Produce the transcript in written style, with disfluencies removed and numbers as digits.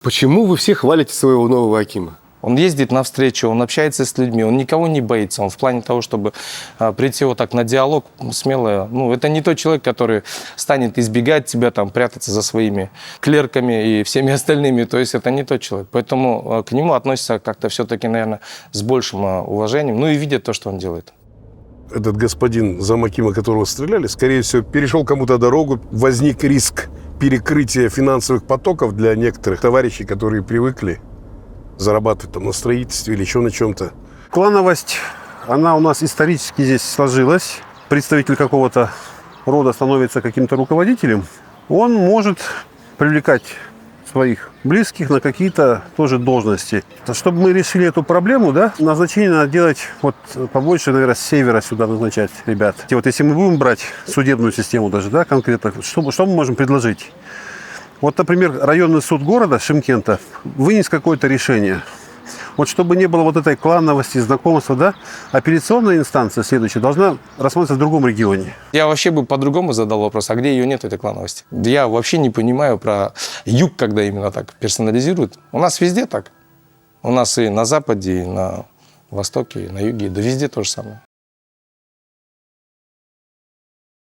Почему вы все хвалите своего нового акима? Он ездит навстречу, он общается с людьми, он никого не боится. Он в плане того, чтобы прийти вот так на диалог смело. Ну, это не тот человек, который станет избегать тебя, там, прятаться за своими клерками и всеми остальными. То есть это не тот человек. Поэтому к нему относятся как-то все-таки, наверное, с большим уважением. Ну и видят то, что он делает. Этот господин, замакима которого стреляли, скорее всего, перешел кому-то дорогу, возник риск перекрытия финансовых потоков для некоторых товарищей, которые привыкли зарабатывать там на строительстве или еще на чем-то. Клановость, она у нас исторически здесь сложилась. Представитель какого-то рода становится каким-то руководителем. Он может привлекать своих близких на какие-то тоже должности. Чтобы мы решили эту проблему, да, назначение надо делать вот побольше, наверное, с севера сюда назначать ребят. И вот если мы будем брать судебную систему даже, да, конкретно, что мы можем предложить? Вот, например, районный суд города Шымкента вынес какое-то решение. Вот чтобы не было вот этой клановости, знакомства, да, апелляционная инстанция следующая должна рассматриваться в другом регионе. Я вообще бы по-другому задал вопрос, а где ее нет, этой клановости? Я вообще не понимаю про юг, когда именно так персонализируют. У нас везде так. У нас и на западе, и на востоке, и на юге, да везде то же самое.